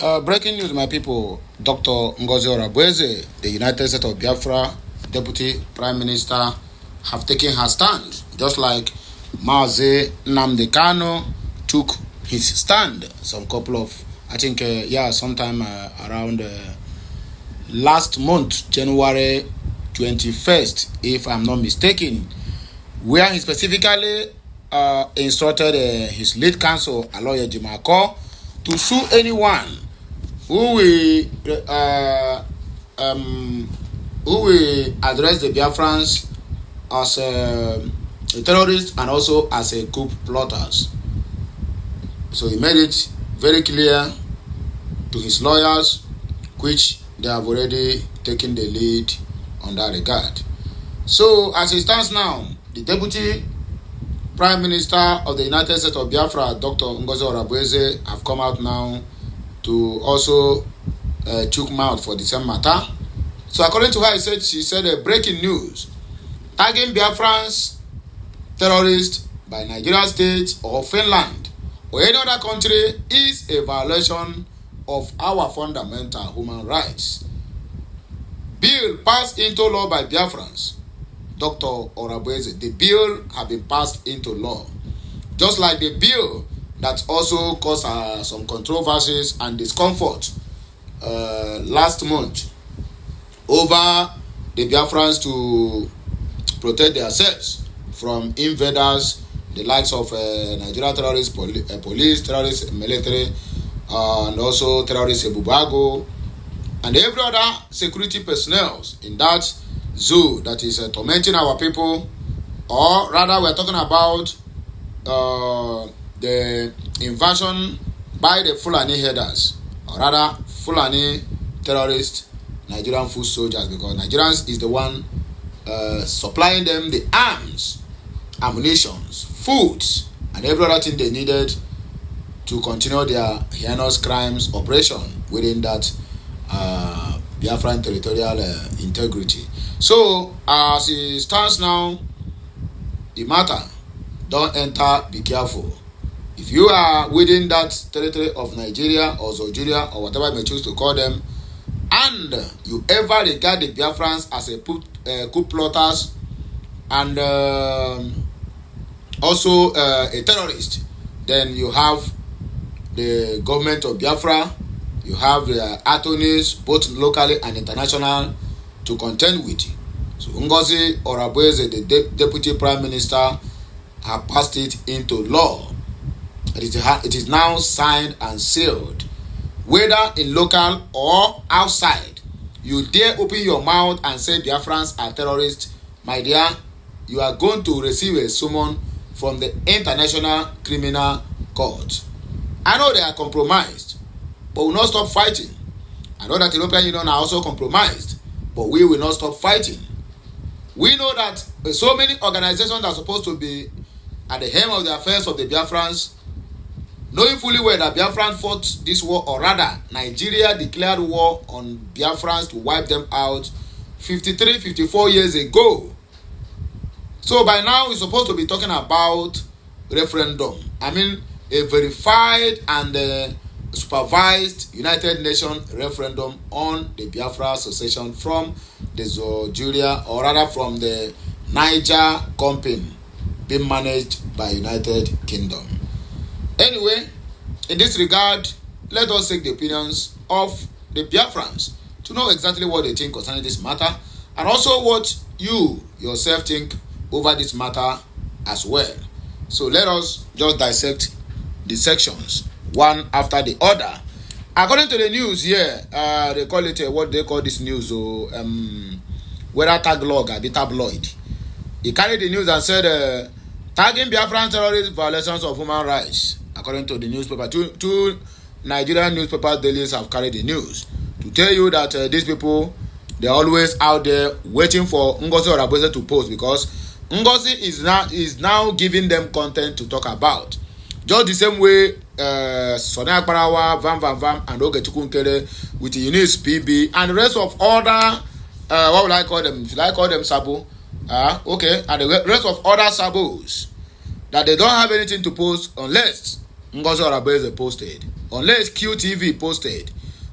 Breaking news, my people. Dr. Ngozi Orabueze, the United States of Biafra Deputy Prime Minister, have taken her stand, just like Mazi Nnamdi Kanu took his stand some couple of, I think, sometime around last month, January 21st, if I'm not mistaken, where he specifically instructed his lead counsel, Aloye Jimako, to sue anyone who will address the Biafrans as a terrorist and also as a coup plotters. So he made it very clear to his lawyers, which they have already taken the lead on that regard. So as it stands now, the Deputy Prime Minister of the United States of Biafra, Dr. Ngozi Orabueze, have come out now to also chook mouth for the same matter. So according to her, she said breaking news: tagging Biafrans terrorists by Nigeria state or Finland or any other country is a violation of our fundamental human rights. Bill passed into law by Biafrans. Dr. Orabueze, the bill have been passed into law, just like the bill that also caused some controversies and discomfort last month over the Biafrans to protect themselves from invaders, the likes of Nigeria terrorist police, terrorist military, and also terrorist Ebubago, and every other security personnel in that zoo that is tormenting our people. Or rather, we're talking about the invasion by the Fulani headers, or rather Fulani terrorist Nigerian foot soldiers, because Nigerians is the one supplying them the arms, ammunitions, foods, and every other thing they needed to continue their heinous crimes operation within that Biafran territorial integrity. So as it stands now, the matter, don't enter, be careful. If you are within that territory of Nigeria or Zojuria or whatever you may choose to call them, and you ever regard the Biafrans as a coup plotters and also a terrorist, then you have the government of Biafra, you have the attorneys, both locally and international, to contend with. So Ngozi Orabueze, the Deputy Prime Minister, have passed it into law. It is now signed and sealed. Whether in local or outside, you dare open your mouth and say Biafrans are terrorists, my dear, you are going to receive a summon from the International Criminal Court. I know they are compromised, but will not stop fighting. I know that the European Union are also compromised, but we will not stop fighting. We know that so many organizations are supposed to be at the helm of the affairs of the Biafrans, knowing fully well that Biafrans fought this war, or rather Nigeria declared war on Biafrans to wipe them out 53, 54 years ago. So by now we're supposed to be talking about referendum. I mean a verified and supervised United Nations referendum on the Biafra secession from the Zojuria, or rather from the Niger company being managed by United Kingdom. Anyway, in this regard, let us take the opinions of the Biafrans to know exactly what they think concerning this matter, and also what you yourself think over this matter as well. So let us just dissect the sections one after the other. According to the news here, they call it what they call this news, whether tag log or the tabloid. He carried the news and said, tagging Biafran terrorist violations of human rights. According to the newspaper, two Nigerian newspaper dailies have carried the news to tell you that these people, they're always out there waiting for Ngozi Orabueze to post, because Ngozi is now giving them content to talk about. Just the same way Sonia Akparawa, Vam, and Ogechukwu Nkele with Eunice PB and the rest of other, what would I call them? Should I call them Sabo? Okay, and the rest of other Sabos, that they don't have anything to post unless Ngozi Orabueze posted. unless QTV posted,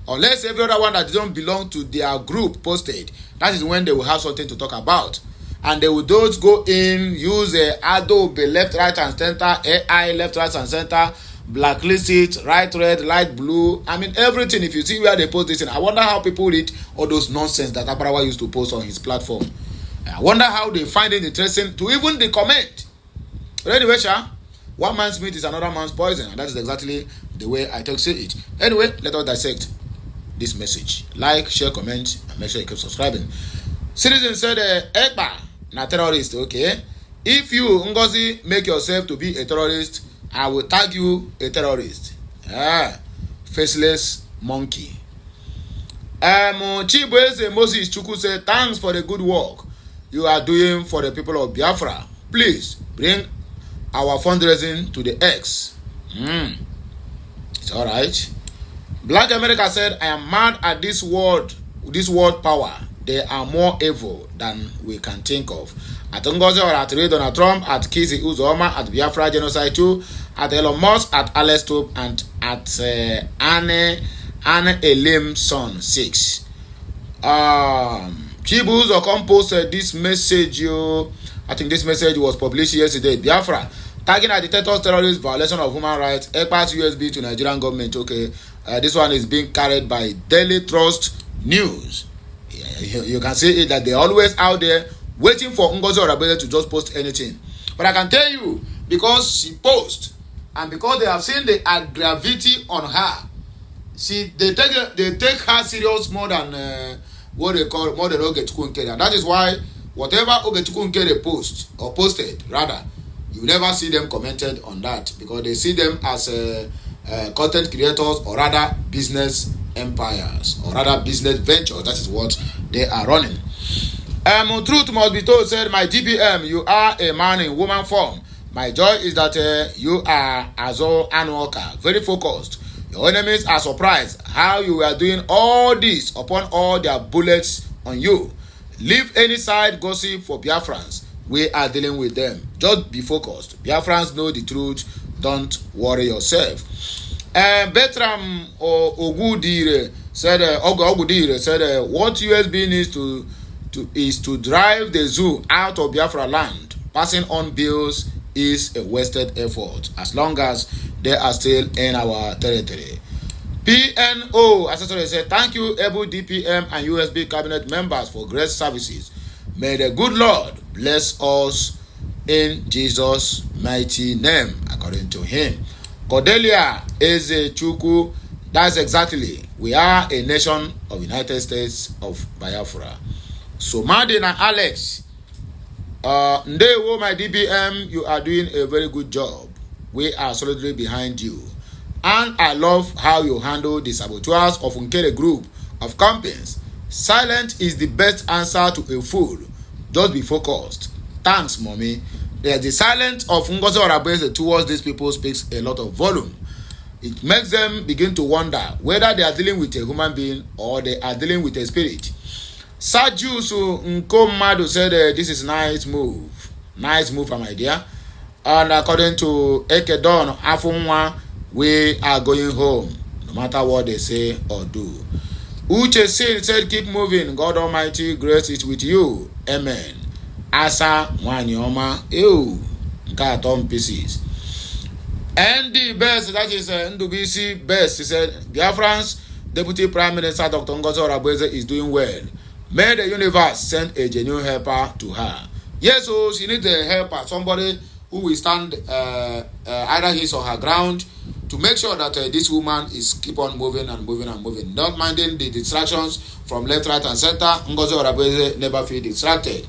unless every other one that don't belong to their group posted. That is when they will have something to talk about. And they will just go in, use Adobe left, right, and center, AI left, right, and center, blacklist it, right, red, light blue. I mean, everything. If you see where they post this in, I wonder how people read all those nonsense that Abarawa used to post on his platform. I wonder how they find it interesting to even the comment. But anyway, one man's meat is another man's poison, and that is exactly the way I talk see it. Anyway, let us dissect this message. Like, share, comment, and make sure you keep subscribing. Citizen said, Ekpa, na terrorist, okay? If you, Ngozi, make yourself to be a terrorist, I will tag you a terrorist. Faceless monkey. Chibueze Moses Chukwu said, thanks for the good work you are doing for the people of Biafra. Please bring our fundraising to the X. It's all right. Black America said, I am mad at this world power. They are more evil than we can think of. At Ngozi or at Donald Trump, at Kizzy Uzoma, at Biafra Genocide 2, at Elon Musk, at Alex Toop, and at Anne Elimson 6. Chibu's or posted this message. I think this message was published yesterday. Biafra tagging a dictator's terrorist violation of human rights. Ekpa's USB to Nigerian government. Okay, this one is being carried by Daily Trust News. You can see it that they're always out there waiting for Ngozi Orabele to just post anything. But I can tell you, because she posts and because they have seen the gravity on her, they take her serious more than what they call more than Ogechukwu Nkere. And that is why whatever Ogechukwu Nkere posted, rather, you never see them commented on that, because they see them as content creators, or rather business empires, or rather business ventures. That is what they are running. Truth must be told, said my DPM, you are a man in woman form. My joy is that you are Azo Anwalker, very focused. Your enemies are surprised how you are doing all this upon all their bullets on you. Leave any side gossip for Biafrans. We are dealing with them. Just be focused. Biafrans know the truth. Don't worry yourself. Bertram Ogudire said, what USB needs is to drive the zoo out of Biafra land. Passing on bills is a wasted effort as long as they are still in our territory. PNO accessory said, thank you, able DPM and USB cabinet members for great services. May the good Lord bless us in Jesus' mighty name, according to him. Cordelia Eze Chukwu, that's exactly, we are a nation of United States of Biafra. So Madden and Alex, Ndewo, my DBM, you are doing a very good job. We are solidly behind you. And I love how you handle the saboteurs of Nkere group of companies. Silent is the best answer to a fool. Just be focused. Thanks, mommy. The silence of Ngozi Orabele towards these people speaks a lot of volume. It makes them begin to wonder whether they are dealing with a human being or they are dealing with a spirit. Sajusu Nkomadu said, this is nice move. Nice move, my dear. And according to Ekedon Afunwa, we are going home, no matter what they say or do. Uche Sin said, keep moving. God Almighty, grace is with you. Amen. Asa Mwanyoma. Ew. Nkatom pieces. ND Best, that is NDBC Best, he said, Biafran's Deputy Prime Minister Dr. Ngozi Orabele is doing well. May the universe send a genuine helper to her. Yes, so she needs a helper, somebody who will stand either his or her ground to make sure that this woman is keep on moving and moving and moving, not minding the distractions from left, right, and center. Ngozi Orabele never feel distracted.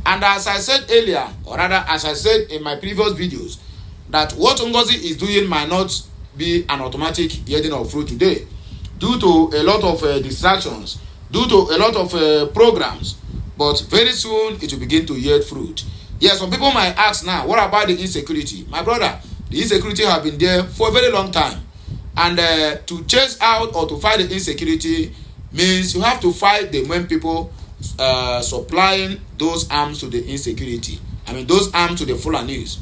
And as I said earlier, or rather as I said in my previous videos, that what Ngozi is doing might not be an automatic yielding of fruit today, due to a lot of distractions, due to a lot of programs, but very soon it will begin to yield fruit. Yes, some people might ask now, what about the insecurity? My brother, the insecurity have been there for a very long time. And to chase out or to fight the insecurity means you have to fight the main people supplying those arms to the insecurity. I mean, those arms to the Fulanis.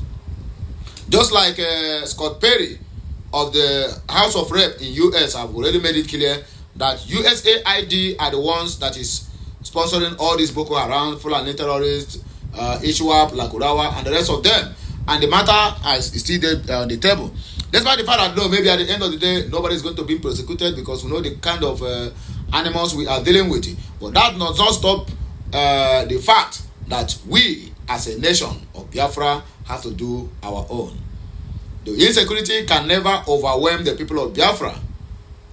Just like Scott Perry of the House of Rep in US have already made it clear that USAID are the ones that is sponsoring all these Boko Haram, Fulani terrorists, Ishwap, Lakurawa, and the rest of them. And the matter is still there on the table. Despite the fact that no, maybe at the end of the day, nobody is going to be prosecuted because we know the kind of animals we are dealing with. But that does not stop the fact that we, as a nation of Biafra, have to do our own. The insecurity can never overwhelm the people of Biafra.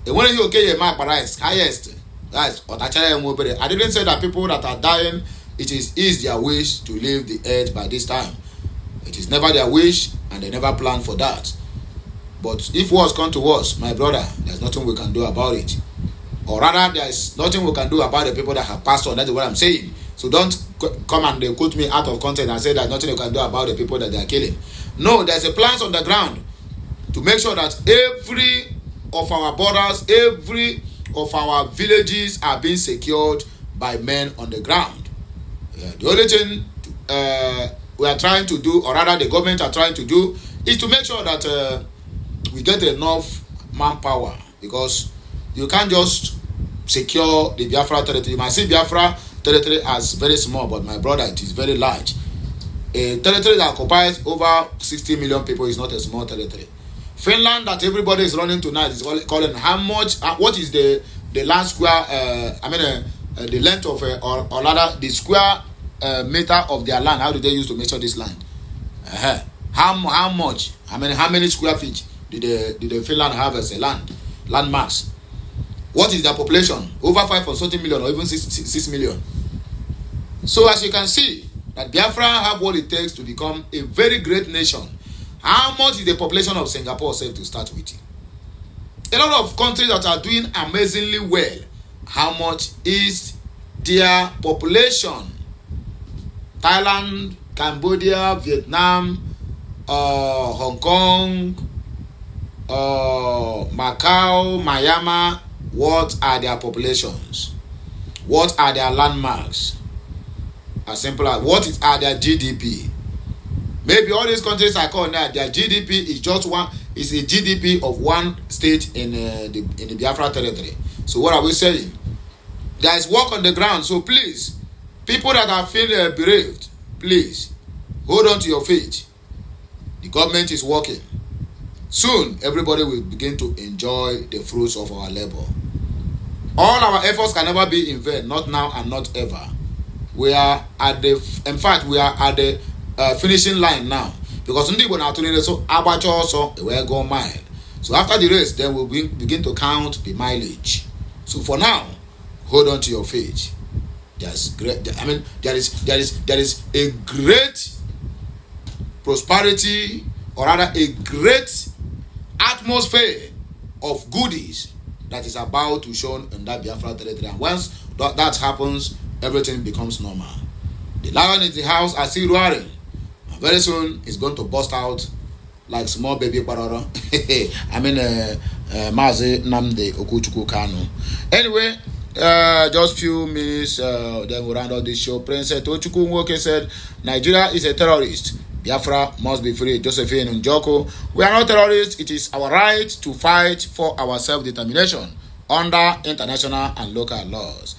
The one you okay, highest. Guys, I didn't say that people that are dying, it is their wish to leave the earth by this time. It is never their wish, and they never plan for that. But if worse come to worse, my brother, there's nothing we can do about it. Or rather, there's nothing we can do about the people that have passed on. That's what I'm saying. So don't come and they quote me out of context and say there's nothing you can do about the people that they are killing. No, there's a plan on the ground to make sure that every of our borders, every of our villages are being secured by men on the ground. The only thing we are trying to do, or rather the government are trying to do, is to make sure that we get enough manpower, because you can't just secure the Biafra territory. You might see Biafra territory as very small, but my brother, it is very large. A territory that occupies over 60 million people is not a small territory. Finland, that everybody is running tonight, is calling how much, what is the land square, the length of, or rather the square meter of their land. How do they use to measure this land? How much? How many square feet did the Finland have as a land mass? What is their population? Over 5 or something million, or even 6 million. So as you can see, that Biafra have what it takes to become a very great nation. How much is the population of Singapore safe to start with? A lot of countries that are doing amazingly well, how much is their population? Thailand, Cambodia, Vietnam, Hong Kong, Macau, Myanmar. What are their populations? What are their landmarks? As simple as what are their GDP? Maybe all these countries I call now, their GDP is just is a GDP of one state in the Biafra territory. So what are we saying? There is work on the ground. So please, people that are feeling bereaved, please hold on to your faith. The government is working. Soon, everybody will begin to enjoy the fruits of our labor. All our efforts can never be in vain, not now and not ever. We are at the finishing line now, because ndị Igbo na-atụle so agbacha ọsọ wee go mile. So after the race, then we'll begin to count the mileage. So for now, hold on to your faith. There's great. There is a great prosperity, or rather a great atmosphere of goodies that is about to shown in that Biafra territory. And once that happens, everything becomes normal. The lion in the house are still roaring. And very soon, it's going to burst out like small baby Barara. Mazi Nnamdi Kanu. Anyway, just few minutes, then we'll round out this show. Prince Tochukwu Nwoke said, Nigeria is a terrorist. Biafra must be free. Josephine Njoko, we are not terrorists. It is our right to fight for our self-determination under international and local laws.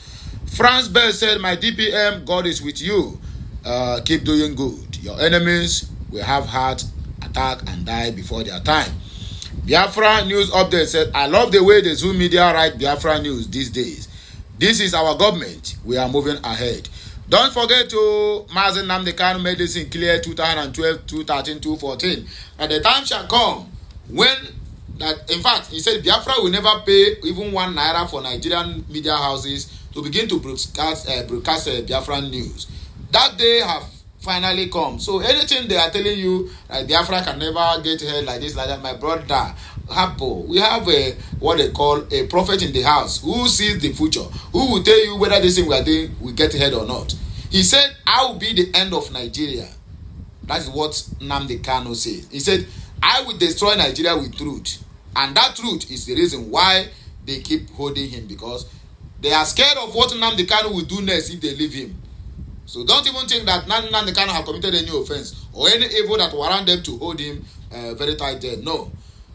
Franz Bell said, my DPM, God is with you. Keep doing good. Your enemies will have heart attack and die before their time. Biafra News Update said, I love the way the Zoom media write Biafra News these days. This is our government. We are moving ahead. Don't forget to Nnamdi Kanu made this in clear 2012, 2013, 2014. And the time shall come when that, in fact, he said Biafra will never pay even 1 naira for Nigerian media houses to begin to broadcast Biafran news. That day have finally come. So anything they are telling you that Biafra can never get ahead like this, like that, my brother, we have what they call a prophet in the house who sees the future, who will tell you whether this thing we are doing will get ahead or not. He said, I will be the end of Nigeria. That is what Nnamdi Kanu says. He said, I will destroy Nigeria with truth. And that truth is the reason why they keep holding him, because they are scared of what Nnamdi Kanu will do next if they leave him. So don't even think that Nnamdi Kanu have committed any offense or any evil that warrant them to hold him very tight there. No.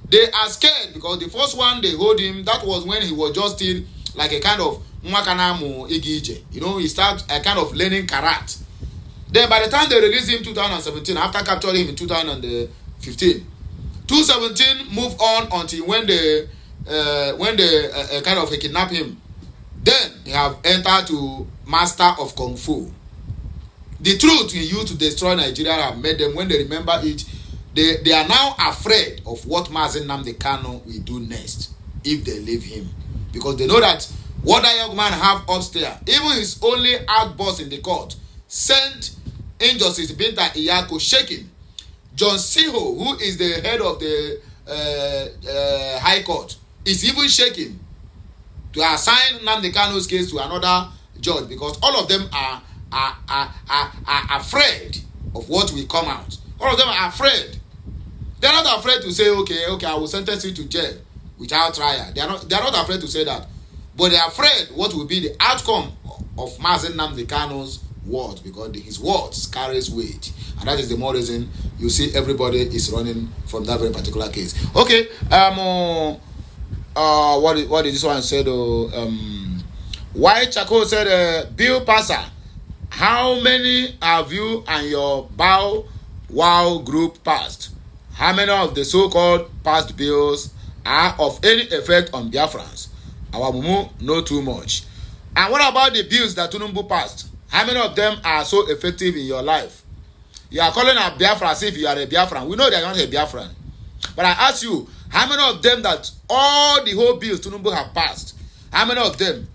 They are scared because the first one they hold him, that was when he was just still like a kind of Mwakanamu Igije. You know, he started a kind of learning karate. Then by the time they released him 2017, after capturing him in 2015, 2017 moved on until when they kind of kidnap him. Then he have entered to master of Kung Fu. The truth he used to destroy Nigeria have made them, when they remember it, they are now afraid of what Nnamdi Kanu will do next if they leave him. Because they know that what that young man have upstairs, even his only outburst in the court, sent Injustice Binta Iyako shaking. John Siho, who is the head of the High Court, is even shaking to assign Nnamdi Kanu's case to another judge, because all of them are afraid of what will come out. All of them are afraid. They are not afraid to say, okay, I will sentence you to jail without trial. They are not afraid to say that. But they are afraid what will be the outcome of Nnamdi Kanu's words, because his words carries weight. And that is the more reason you see everybody is running from that very particular case. Okay, what did this one say though? White Chaco said, Bill Passer, how many have you and your Bow Wow group passed? How many of the so-called passed bills are of any effect on Biafrans? Our mumu know too much. And what about the bills that Tinubu passed? How many of them are so effective in your life? You are calling a Biafra as if you are a Biafran. We know they are not a Biafran. But I ask you, how many of them that all the whole bills Tinubu have passed, how many of them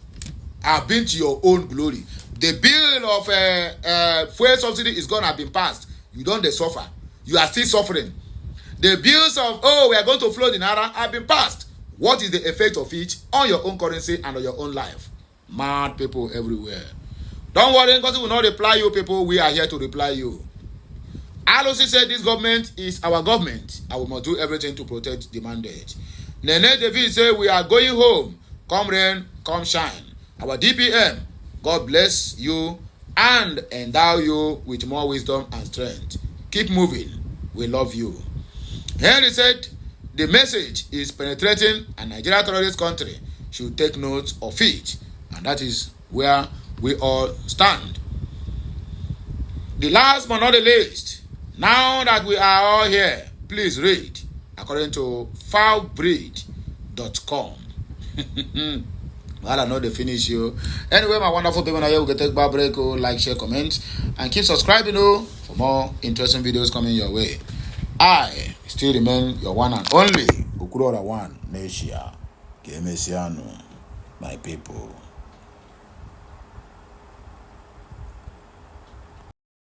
have been to your own glory? The bill of fuel subsidy is going to have been passed. You don't suffer. You are still suffering. The bills of, we are going to flood in Naira have been passed. What is the effect of it on your own currency and on your own life? Mad people everywhere. Don't worry, because we will not reply you people. We are here to reply you. Alosi said this government is our government, and we must do everything to protect the mandate. Nene David said we are going home. Come rain, come shine. Our DPM, God bless you and endow you with more wisdom and strength. Keep moving. We love you. Henry said the message is penetrating, and Nigeria terrorist country should take note of it. And that is where we all stand. The last but not the least, now that we are all here, please read according to foulbreed.com. Well, I know they finish you. Anyway, my wonderful people, now we can take a break, like, share, comment, and keep subscribing for more interesting videos coming your way. I still remain your one and only Ukurora One Neshia Gemesiano, my people.